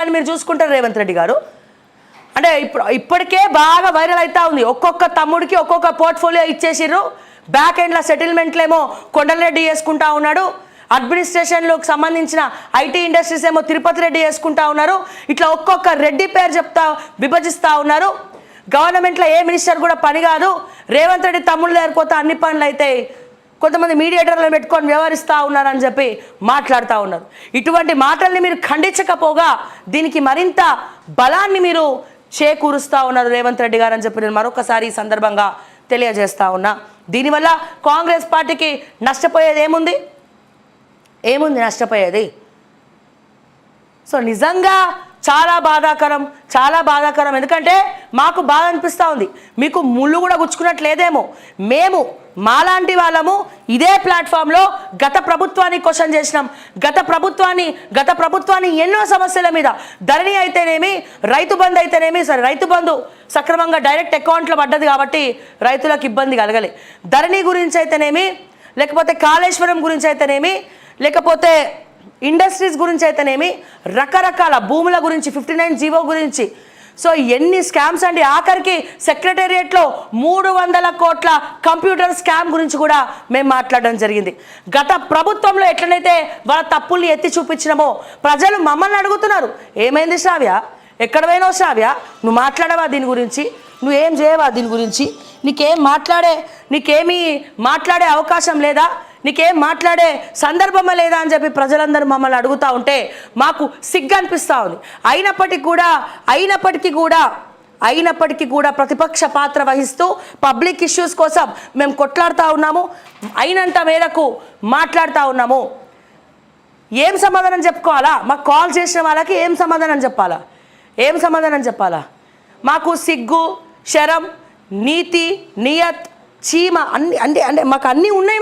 అని మీరు చూసుకుంటారు రేవంత్ రెడ్డి గారు. అంటే ఇప్పటికే బాగా వైరల్ అవుతా ఉంది. ఒక్కొక్క తమ్ముడికి ఒక్కొక్క పోర్ట్ఫోలియో ఇచ్చేసిర్రు. బ్యాక్ ఎండ్ల సెటిల్మెంట్లేమో కొండలరెడ్డి చేసుకుంటా ఉన్నాడు. అడ్మినిస్ట్రేషన్లకు సంబంధించిన ఐటీ ఇండస్ట్రీస్ ఏమో తిరుపతి రెడ్డి చేసుకుంటా ఉన్నారు. ఇట్లా ఒక్కొక్క రెడ్డి పేరు చెప్తా విభజిస్తూ ఉన్నారు. గవర్నమెంట్లో ఏ మినిస్టర్ కూడా పని కాదు. రేవంత్ రెడ్డి తమ్ముళ్ళు లేకపోతే అన్ని పనులు అయితే కొంతమంది మీడియేటర్లను పెట్టుకొని వ్యవహరిస్తూ ఉన్నారని చెప్పి మాట్లాడుతూ ఉన్నారు. ఇటువంటి మాటల్ని మీరు ఖండించకపోగా దీనికి మరింత బలాన్ని మీరు చేకూరుస్తూ ఉన్నారు రేవంత్ రెడ్డి గారు అని చెప్పి నేను మరొకసారి ఈ సందర్భంగా తెలియజేస్తా ఉన్నా. దీనివల్ల కాంగ్రెస్ పార్టీకి నష్టపోయేది ఏముంది నష్టపోయేది? సో నిజంగా చాలా బాధాకరం. ఎందుకంటే మాకు బాధ అనిపిస్తూ ఉంది. మీకు ముళ్ళు కూడా గుచ్చుకున్నట్లేదేమో. మేము మాలాంటి వాళ్ళము ఇదే ప్లాట్ఫామ్లో గత ప్రభుత్వాన్ని క్వశ్చన్ చేసినాం. గత ప్రభుత్వాన్ని ఎన్నో సమస్యల మీద ధరణి అయితేనేమి, రైతు బంధు అయితేనేమి, సరే రైతు బంధు సక్రమంగా డైరెక్ట్ అకౌంట్లో పడ్డది కాబట్టి రైతులకు ఇబ్బంది కలగలే. ధరణి గురించి అయితేనేమి, లేకపోతే కాళేశ్వరం గురించి అయితేనేమి, లేకపోతే ఇండస్ట్రీస్ గురించి అయితేనేమి, రకరకాల భూముల గురించి 59 జీవో గురించి, సో ఎన్ని స్కామ్స్ అండి. ఆఖరికి సెక్రటేరియట్లో 300 కోట్ల కంప్యూటర్ స్కామ్ గురించి కూడా మేము మాట్లాడడం జరిగింది. గత ప్రభుత్వంలో ఎట్లనైతే వాళ్ళ తప్పుల్ని ఎత్తి చూపించినామో ప్రజలు మమ్మల్ని అడుగుతున్నారు, ఏమైంది శ్రావ్య, ఎక్కడ పోయినావు శ్రావ్య, నువ్వు మాట్లాడవా దీని గురించి, నువ్వేం చేయవా దీని గురించి, నీకేమీ మాట్లాడే అవకాశం లేదా, నీకేం మాట్లాడే సందర్భమే లేదా అని చెప్పి ప్రజలందరూ మమ్మల్ని అడుగుతూ ఉంటే మాకు సిగ్గు అనిపిస్తూ ఉంది. అయినప్పటికీ కూడా ప్రతిపక్ష పాత్ర వహిస్తూ పబ్లిక్ ఇష్యూస్ కోసం మేము కొట్లాడుతూ ఉన్నాము. అయినంత మేరకు మాట్లాడుతూ ఉన్నాము. ఏం సమాధానం చెప్పుకోవాలా? మాకు కాల్ చేసిన వాళ్ళకి ఏం సమాధానం చెప్పాలా? మాకు సిగ్గు, శరం, నీతి, నియత్, చీమ అంటే మాకు అన్నీ ఉన్నాయి.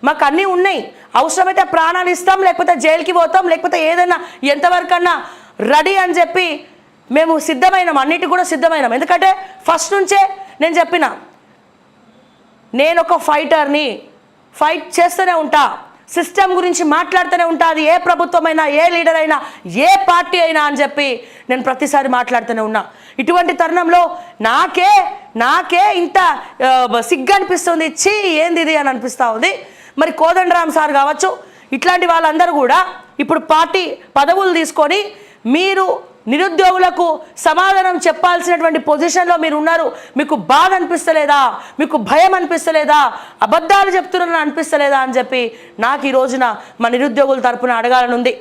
మాకు అన్నీ ఉన్నాయి. అవసరమైతే ప్రాణాలు ఇస్తాం, లేకపోతే జైలుకి పోతాం, లేకపోతే ఏదైనా ఎంతవరకన్నా రెడీ అని చెప్పి మేము సిద్ధమైనాం. అన్నిటికి కూడా సిద్ధమైనాం. ఎందుకంటే ఫస్ట్ నుంచే నేను చెప్పిన, నేను ఒక ఫైటర్ని, ఫైట్ చేస్తూనే ఉంటా, సిస్టమ్ గురించి మాట్లాడుతూనే ఉంటా. అది ఏ ప్రభుత్వమైనా, ఏ లీడర్ అయినా, ఏ పార్టీ అయినా అని చెప్పి నేను ప్రతిసారి మాట్లాడుతూనే ఉన్నా. ఇటువంటి తరుణంలో నాకే ఇంత సిగ్గు అనిపిస్తుంది. చీ ఏంది ఇది అని అనిపిస్తూ ఉంది. మరి కోదండరామ్ సార్ కావచ్చు, ఇట్లాంటి వాళ్ళందరూ కూడా ఇప్పుడు పార్టీ పదవులు తీసుకొని మీరు నిరుద్యోగులకు సమాధానం చెప్పాల్సినటువంటి పొజిషన్లో మీరు ఉన్నారు. మీకు బాధ అనిపిస్తలేదా? మీకు భయం అనిపిస్తలేదా? అబద్ధాలు చెప్తున్నారని అనిపిస్తలేదా అని చెప్పి నాకు ఈ రోజున మా నిరుద్యోగుల తరపున అడగాలనుంది.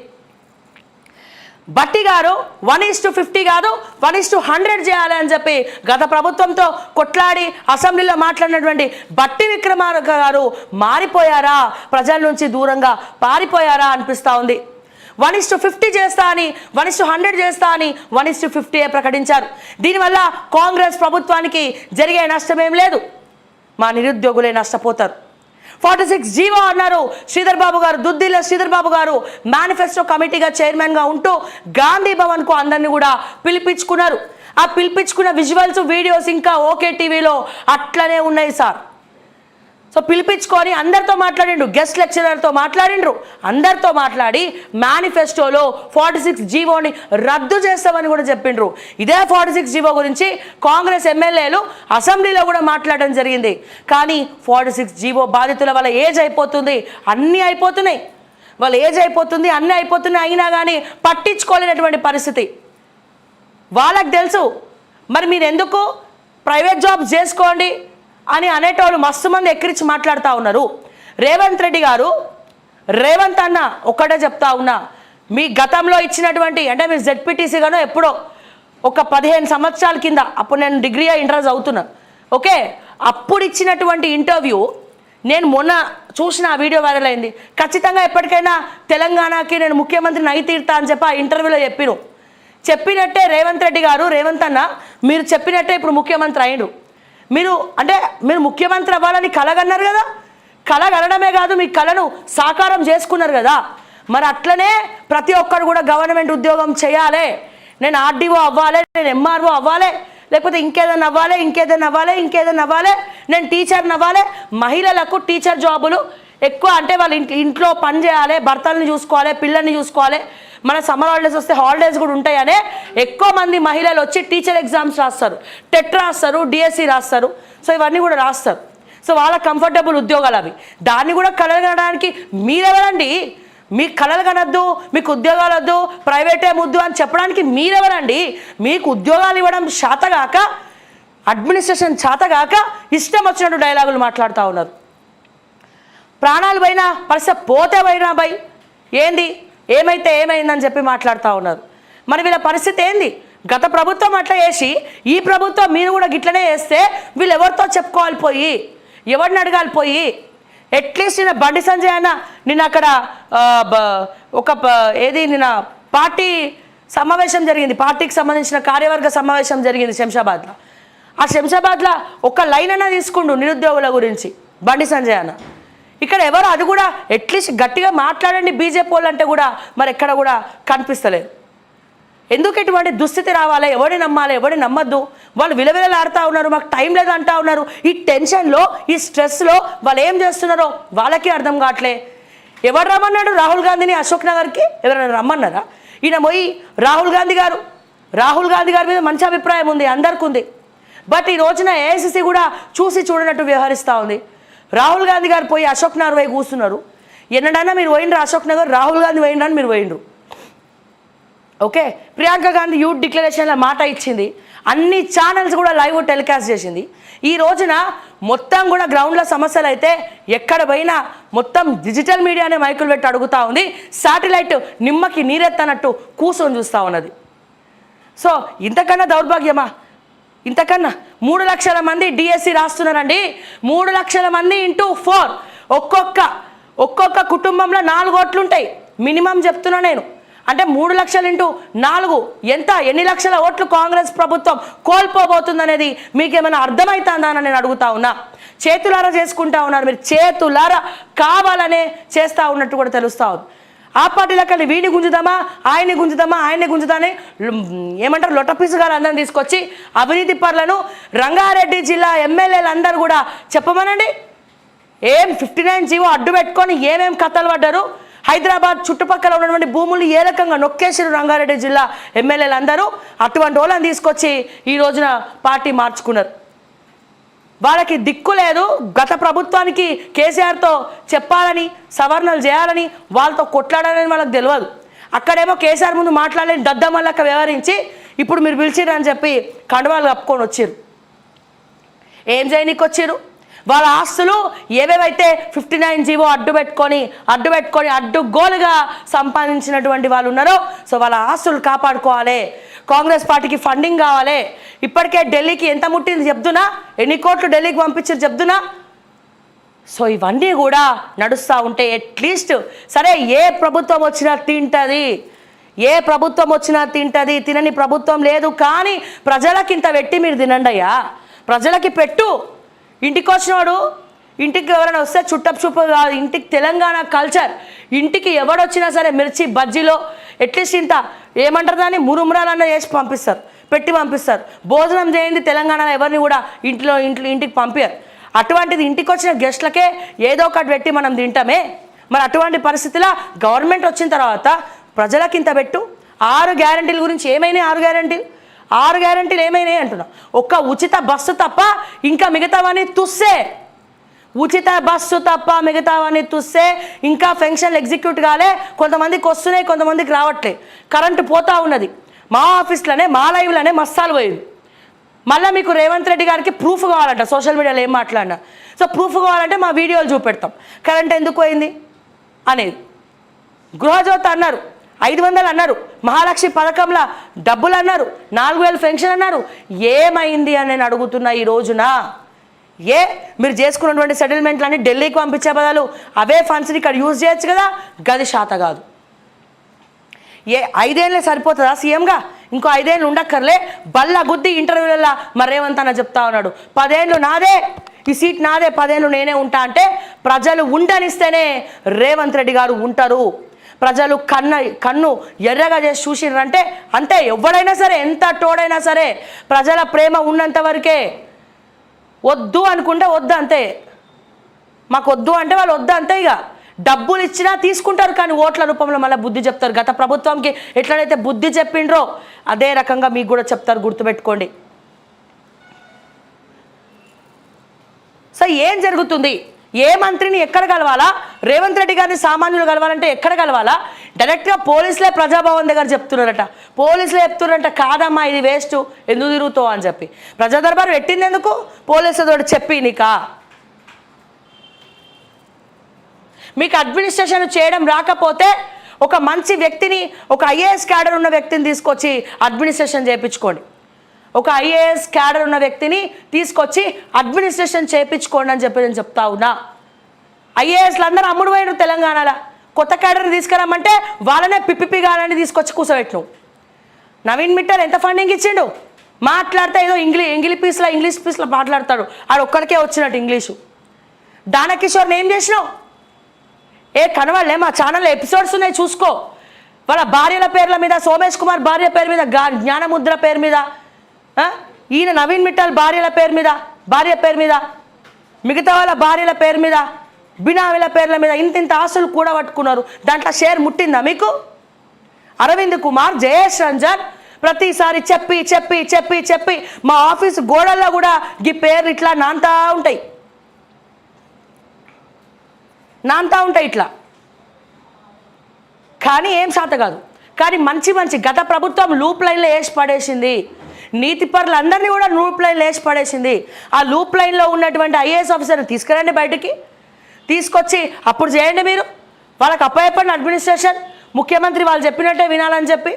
బట్టి గారు 1:50 కాదు 1:100 చేయాలి అని చెప్పి గత ప్రభుత్వంతో కొట్లాడి అసెంబ్లీలో మాట్లాడినటువంటి బట్టి విక్రమార్క గారు మారిపోయారా, ప్రజల నుంచి దూరంగా పారిపోయారా అనిపిస్తూ ఉంది. 1:50 చేస్తా అని, 1:100 చేస్తా అని 1:50 ప్రకటించారు. దీనివల్ల కాంగ్రెస్ ప్రభుత్వానికి జరిగే నష్టమేం లేదు. మా నిరుద్యోగులే నష్టపోతారు. 46 జీవో అన్నారు శ్రీధర్ బాబు గారు, దుద్దిల్ల శ్రీధర్ బాబు గారు మేనిఫెస్టో కమిటీగా చైర్మన్గా ఉంటూ గాంధీ భవన్కు అందరినీ కూడా పిలిపించుకున్నారు. ఆ పిలిపించుకున్న విజువల్స్, వీడియోస్ ఇంకా ఓకే టీవీలో అట్లనే ఉన్నాయి సార్. సో పిలిపించుకొని అందరితో మాట్లాడిండ్రు, గెస్ట్ లెక్చరర్తో మాట్లాడిండ్రు, అందరితో మాట్లాడి మేనిఫెస్టోలో 46 జీవోని రద్దు చేస్తామని కూడా చెప్పిండ్రు. ఇదే 46 జీవో గురించి కాంగ్రెస్ ఎమ్మెల్యేలు అసెంబ్లీలో కూడా మాట్లాడడం జరిగింది. కానీ 46 జీవో బాధితుల వాళ్ళ ఏజ్ అయిపోతుంది, అన్నీ అయిపోతున్నాయి, వాళ్ళ ఏజ్ అయిపోతుంది, అన్నీ అయిపోతున్నాయి, అయినా కానీ పట్టించుకోలేనటువంటి పరిస్థితి వాళ్ళకి తెలుసు. మరి మీరు ఎందుకు ప్రైవేట్ జాబ్స్ చేసుకోండి అని అనేటోళ్ళు మస్తు మంది ఎక్కిరించి మాట్లాడుతూ ఉన్నారు. రేవంత్ రెడ్డి గారు, రేవంత్ అన్న ఒక్కటే చెప్తా ఉన్నా, మీ గతంలో ఇచ్చినటువంటి, అంటే మీరు జెడ్పీటీసీగానో ఎప్పుడో ఒక 15 సంవత్సరాల కింద, అప్పుడు నేను డిగ్రీ ఇంటర్ చదువుతున్నా, ఓకే, అప్పుడు ఇచ్చినటువంటి ఇంటర్వ్యూ నేను మొన్న చూసిన ఆ వీడియో వైరల్ అయింది. ఖచ్చితంగా ఎప్పటికైనా తెలంగాణకి నేను ముఖ్యమంత్రిని అయి తీరుతా అని చెప్పి ఆ ఇంటర్వ్యూలో చెప్పినట్టే రేవంత్ రెడ్డి గారు, రేవంత్ అన్న మీరు చెప్పినట్టే ఇప్పుడు ముఖ్యమంత్రి అయ్యిండు. మీరు ముఖ్యమంత్రి అవ్వాలని కలగన్నారు కదా, కలగనడమే కాదు మీ కలను సాకారం చేసుకున్నారు కదా. మరి అట్లనే ప్రతి ఒక్కరు కూడా గవర్నమెంట్ ఉద్యోగం చేయాలి. నేను ఆర్డీఓ అవ్వాలి, నేను ఎంఆర్ఓ అవ్వాలి, లేకపోతే ఇంకేదైనా అవ్వాలి, నేను టీచర్ని అవ్వాలి. మహిళలకు టీచర్ జాబులు ఎక్కువ, అంటే వాళ్ళ ఇంట్లో పని చేయాలి, భర్తల్ని చూసుకోవాలి, పిల్లల్ని చూసుకోవాలి, మన సమ్మర్ హాలిడేస్ వస్తే హాలిడేస్ కూడా ఉంటాయనే ఎక్కువ మంది మహిళలు వచ్చి టీచర్ ఎగ్జామ్స్ రాస్తారు, టెట్ రాస్తారు, డిఎస్సి రాస్తారు. సో ఇవన్నీ కూడా రాస్తారు. సో వాళ్ళ కంఫర్టబుల్ ఉద్యోగాలు అవి. దాన్ని కూడా కలగడానికి మీరెవరండి? మీకు కళలు కనొద్దు, మీకు ఉద్యోగాలు వద్దు, ప్రైవేటే ముద్దు అని చెప్పడానికి మీరెవరండి? మీకు ఉద్యోగాలు ఇవ్వడం శాతగాక, అడ్మినిస్ట్రేషన్ చేతగాక ఇష్టం వచ్చినట్టు డైలాగులు మాట్లాడుతూ ఉన్నారు. ప్రాణాలు పోయినా పరిస్థితి పోతే పోయినా భయ్ ఏంది, ఏమైతే ఏమైందని చెప్పి మాట్లాడుతూ ఉన్నారు. మరి వీళ్ళ పరిస్థితి ఏంది? గత ప్రభుత్వం అట్లా చేసి ఈ ప్రభుత్వం మీరు కూడా గిట్లనే చేస్తే వీళ్ళు ఎవరితో చెప్పుకోవాలి పోయి, ఎవరిని అడగాలి పోయి? అట్లీస్ట్ నిన్న బండి సంజయ్ అన్న నిన్న అక్కడ నిన్న పార్టీ సమావేశం జరిగింది, పార్టీకి సంబంధించిన కార్యవర్గ సమావేశం జరిగింది శంషాబాద్లో. ఆ శంషాబాద్లో ఒక లైన్ అన్న తీసుకుండు నిరుద్యోగుల గురించి బండి సంజయ్ అన్న. ఇక్కడ ఎవరు అది కూడా అట్లీస్ట్ గట్టిగా మాట్లాడండి బీజేపీ వాళ్ళు అంటే కూడా మరి ఎక్కడ కూడా కనిపిస్తలేదు. ఎందుకు ఇటువంటి దుస్థితి రావాలి? ఎవరిని నమ్మాలి, ఎవరిని నమ్మద్దు? వాళ్ళు విలవిలలాడుతూ ఉన్నారు, మాకు టైం లేదు అంటూ ఉన్నారు. ఈ టెన్షన్లో, ఈ స్ట్రెస్లో వాళ్ళు ఏం చేస్తున్నారో వాళ్ళకి అర్థం కావట్లే. ఎవరు రమ్మన్నాడు రాహుల్ గాంధీని అశోక్ నగర్కి? ఎవరైనా రమ్మన్నారా? ఈయన పోయి రాహుల్ గాంధీ గారి మీద మంచి అభిప్రాయం ఉంది, అందరికీ ఉంది. బట్ ఈ రోజున ఏఐసిసి కూడా చూసి చూడనట్టు వ్యవహరిస్తూ ఉంది. రాహుల్ గాంధీ గారు పోయి అశోక్ నగర్ పోయి కూర్చున్నారు. ఎన్నడన్నా మీరు పోయిండ్రు అశోక్ నగర్? రాహుల్ గాంధీ పోయిండ్రని మీరు పోయిండ్రు. ఓకే, ప్రియాంక గాంధీ యూత్ డిక్లరేషన్లో మాట ఇచ్చింది, అన్ని ఛానల్స్ కూడా లైవ్ టెలికాస్ట్ చేసింది. ఈ రోజున మొత్తం కూడా గ్రౌండ్లో సమస్యలు అయితే ఎక్కడ పోయినా మొత్తం డిజిటల్ మీడియానే మైకులు పెట్టి అడుగుతూ ఉంది. శాటిలైట్ నిమ్మకి నీరెత్తనట్టు కూర్చొని చూస్తూ ఉన్నది. సో ఇంతకన్నా దౌర్భాగ్యమా? ఇంతకన్నా 3 లక్షల మంది డిఎస్సి రాస్తున్నారండి. 3 లక్షల మంది ఇంటూ 4, ఒక్కొక్క కుటుంబంలో 4 ఓట్లు ఉంటాయి మినిమం చెప్తున్నా నేను. అంటే 3 లక్షలు ఇంటూ 4 ఎంత? ఎన్ని లక్షల ఓట్లు కాంగ్రెస్ ప్రభుత్వం కోల్పోబోతుందనేది మీకేమైనా అర్థమవుతుందా అని నేను అడుగుతా ఉన్నా. చేతులారా చేసుకుంటా ఉన్నారు మీరు, చేతులారా కావాలనే చేస్తూ ఉన్నట్టు కూడా తెలుస్తూ ఉంది. ఆ పార్టీలకు వెళ్ళి వీడిని గుంజుదామా, ఆయన్ని గుంజుదామని ఏమంటారు లొట్టపీసుగారు అందరిని తీసుకొచ్చి అవినీతి పరులను రంగారెడ్డి జిల్లా ఎమ్మెల్యేలు అందరూ కూడా చెప్పమనండి. ఏం 59 జీవో అడ్డు పెట్టుకొని ఏమేం కథలు పడ్డారు? హైదరాబాద్ చుట్టుపక్కల ఉన్నటువంటి భూములు ఏ రకంగా నొక్కేసారు రంగారెడ్డి జిల్లా ఎమ్మెల్యేలు అందరూ. అటువంటి వాళ్ళని తీసుకొచ్చి ఈ రోజున పార్టీ మార్చుకున్నారు. వాళ్ళకి దిక్కు లేదు. గత ప్రభుత్వానికి కేసీఆర్తో చెప్పాలని, సవరణలు చేయాలని, వాళ్ళతో కొట్లాడాలని వాళ్ళకి తెలియదు. అక్కడేమో కేసీఆర్ ముందు మాట్లాడలేని దద్దమల్లక వ్యవహరించి ఇప్పుడు మీరు పిలిచిరని చెప్పి కండువాలు కప్పుకొని వచ్చారు. ఏం చేయనీకి వచ్చారు? వాళ్ళ ఆస్తులు ఏవేవైతే 59 జీవో అడ్డుపెట్టుకొని అడ్డుగోలుగా సంపాదించినటువంటి వాళ్ళు ఉన్నారో, సో వాళ్ళ ఆస్తులు కాపాడుకోవాలి. కాంగ్రెస్ పార్టీకి ఫండింగ్ కావాలి. ఇప్పటికే ఢిల్లీకి ఎంత ముట్టింది చెప్తున్నా, ఎన్ని కోట్లు ఢిల్లీకి పంపించారు చెప్తున్నా. సో ఇవన్నీ కూడా నడుస్తూ ఉంటే అట్లీస్ట్ సరే ఏ ప్రభుత్వం వచ్చినా తింటుంది, తినని ప్రభుత్వం లేదు. కానీ ప్రజలకి ఇంత పెట్టి మీరు తినండి అయ్యా, ప్రజలకి పెట్టు. ఇంటికి వచ్చినవాడు, ఇంటికి ఎవరైనా వస్తే చుట్టపు కాదు, ఇంటికి తెలంగాణ కల్చర్, ఇంటికి ఎవడొచ్చినా సరే మిర్చి బజ్జీలో అట్లీస్ట్ ఇంత ఏమంటారు దాన్ని మురుమురాలన్నా చేసి పెట్టి పంపిస్తారు. భోజనం చేయండి తెలంగాణలో ఎవరిని కూడా ఇంటికి పంపారు. అటువంటిది ఇంటికి వచ్చిన గెస్ట్లకే ఏదో ఒకటి పెట్టి మనం తింటామే. మరి అటువంటి పరిస్థితిలో గవర్నమెంట్ వచ్చిన తర్వాత ప్రజలకి ఇంత పెట్టు. 6 గ్యారంటీల గురించి ఏమైనాయి? 6 గ్యారంటీలు ఏమైనాయి అంటున్నా. ఒక్క ఉచిత బస్సు తప్ప ఇంకా మిగతావన్నీ తుస్సే. ఉచిత బస్సు తప్ప మిగతావన్నీ తుస్సే. ఇంకా పెన్షన్లు ఎగ్జిక్యూట్ కాలే. కొంతమందికి వస్తున్నాయి, కొంతమందికి రావట్లే. కరెంటు పోతా ఉన్నది. మా ఆఫీస్లోనే, మా లైవ్లోనే మస్తాలు పోయింది. మళ్ళీ మీకు రేవంత్ రెడ్డి గారికి ప్రూఫ్ కావాలంట, సోషల్ మీడియాలో ఏం మాట్లాడినా. సో ప్రూఫ్ కావాలంటే మా వీడియోలు చూపెడతాం కరెంట్ ఎందుకు పోయింది అనేది. గృహజ్యోతి అన్నారు, 500 అన్నారు, మహాలక్ష్మి పథకంలో డబ్బులు అన్నారు, 4000 పెన్షన్ అన్నారు. ఏమైంది అని నేను అడుగుతున్నా ఈ రోజున. మీరు చేసుకున్నటువంటి సెటిల్మెంట్లన్నీ ఢిల్లీకి పంపించే బదులు అవే ఫండ్స్ని ఇక్కడ యూజ్ చేయొచ్చు కదా. గది శాత కాదు. 5 ఏళ్ళే సరిపోతుందా సీఎంగా? ఇంకో 5 ఏళ్ళు ఉండక్కర్లే. బల్ల గుద్ది ఇంటర్వ్యూలలో మరి రేవంత్ అన్న చెప్తా ఉన్నాడు, 10 ఏళ్ళు నాదే, ఈ సీట్ నాదే, 10 ఏళ్ళు నేనే ఉంటా అంటే ప్రజలు ఉండనిస్తేనే రేవంత్ రెడ్డి గారు ఉంటారు. ప్రజలు కన్ను ఎర్రగా చేసి చూసిర్రంటే అంతే. ఎవడైనా సరే, ఎంత తోడైనా సరే, ప్రజల ప్రేమ ఉన్నంత వరకే. వద్దు అనుకుంటే వద్దు అంతే. మాకు వద్దు అంటే వాళ్ళు వద్దు అంతే. ఇక డబ్బులు ఇచ్చినా తీసుకుంటారు, కానీ ఓట్ల రూపంలో మళ్ళీ బుద్ధి చెప్తారు. గత ప్రభుత్వంకి ఎట్లనైతే బుద్ధి చెప్పిండ్రో అదే రకంగా మీకు కూడా చెప్తారు, గుర్తుపెట్టుకోండి. సో ఏం జరుగుతుంది? ఏ మంత్రిని ఎక్కడ కలవాలా? రేవంత్ రెడ్డి గారిని సామాన్యులు కలవాలంటే ఎక్కడ కలవాలా? డైరెక్ట్గా పోలీసులే ప్రజాభవన్ దగ్గర చెప్తున్నారట. పోలీసులే చెప్తున్నారట, కాదమ్మా ఇది వేస్ట్, ఎందుకు తిరుగుతావు అని చెప్పి. ప్రజా దర్బారు పెట్టింది ఎందుకు? పోలీసులతో చెప్పి నీకా? మీకు అడ్మినిస్ట్రేషన్ చేయడం రాకపోతే ఒక మంచి వ్యక్తిని, ఒక ఐఏఎస్ క్యాడర్ ఉన్న వ్యక్తిని తీసుకొచ్చి అడ్మినిస్ట్రేషన్ చేయించుకోండి. ఒక ఐఏఎస్ క్యాడర్ ఉన్న వ్యక్తిని తీసుకొచ్చి అడ్మినిస్ట్రేషన్ చేయించుకోండి అని చెప్పి నేను చెప్తా ఉన్నా. ఐఏఎస్లు అందరూ అమ్ముడు పోయినారు తెలంగాణలో. కొత్త క్యాడర్ని తీసుకురామంటే వాళ్ళనే పిప్పిపి గాలని తీసుకొచ్చి కూర్చోబెట్టిను. నవీన్ మిట్టల్ ఎంత ఫండింగ్ ఇచ్చిండు? మాట్లాడితే ఏదో ఇంగ్లీష్ పీస్లో మాట్లాడతాడు. ఆడు ఒక్కడికే వచ్చినట్టు ఇంగ్లీషు. దానకిషోర్ని ఏం చేసినావు? కనవాళ్ళే మా ఛానల్లో ఎపిసోడ్స్ ఉన్నాయి, చూసుకో. వాళ్ళ భార్యల పేర్ల మీద, సోమేష్ కుమార్ భార్య పేరు మీద, జ్ఞానముద్ర పేరు మీద, ఈయన నవీన్ మిట్టల్ భార్య పేరు మీద, మిగతా వాళ్ళ భార్యల పేరు మీద, బినామీల పేర్ల మీద ఇంత ఆస్తులు కూడా పట్టుకున్నారు. దాంట్లో షేర్ ముట్టిందా మీకు? అరవింద్ కుమార్, జయేష్ రంజన్ ప్రతిసారి చెప్పి చెప్పి చెప్పి చెప్పి మా ఆఫీస్ గోడల్లో కూడా ఈ పేర్లు ఇట్లా నాంతా ఉంటాయి ఇట్లా. కానీ ఏం శాత కాదు. కానీ మంచి గత ప్రభుత్వం లూప్ లైన్లో వేసి పడేసింది. నీతిపరులు అందరినీ కూడా లూప్ లైన్లో వేసి పడేసింది. ఆ లూప్ లైన్లో ఉన్నటువంటి ఐఏఎస్ ఆఫీసర్ని తీసుకురండి బయటికి, తీసుకొచ్చి అప్పుడు చేయండి. మీరు వాళ్ళకి అప్పయ్యపడిన అడ్మినిస్ట్రేషన్, ముఖ్యమంత్రి వాళ్ళు చెప్పినట్టే వినాలని చెప్పి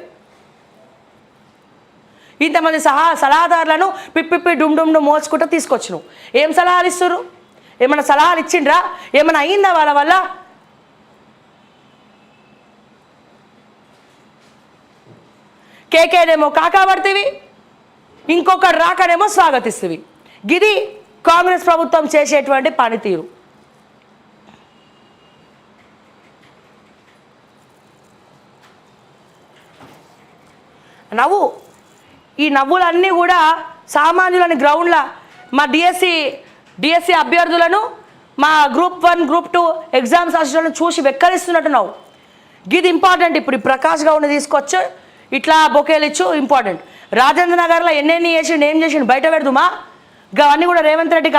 ఇంతమంది సలహాదారులను పిప్పి డుమ్ మోసుకుంటూ తీసుకొచ్చినావు. ఏం సలహాలు ఇస్తారు? ఏమైనా సలహాలు ఇచ్చిండ్రా? ఏమైనా అయిందా వాళ్ళ వల్ల? కేకేనేమో కాకాబడితేవి, ఇంకొకటి రాకనేమో స్వాగతిస్తేవి. గిది కాంగ్రెస్ ప్రభుత్వం చేసేటువంటి పనితీరు. ఈ నవ్వులన్నీ కూడా సామాన్యులని గ్రౌండ్లో మా డిఎస్సి అభ్యర్థులను, మా గ్రూప్ 1 గ్రూప్ 2 ఎగ్జామ్స్ రాసిన చూసి వెక్కరిస్తున్నట్టు నవ్వు. గిది ఇంపార్టెంట్. ఇప్పుడు ప్రకాష్ గౌడ్ని తీసుకొచ్చి ఇట్లా బొకేలు ఇచ్చు ఇంపార్టెంట్. రాజేంద్ర నగర్లో ఎన్ని చేసిండు, ఏం చేసిండు బయట పెడదుమా? అవన్నీ కూడా రేవంత్ రెడ్డికి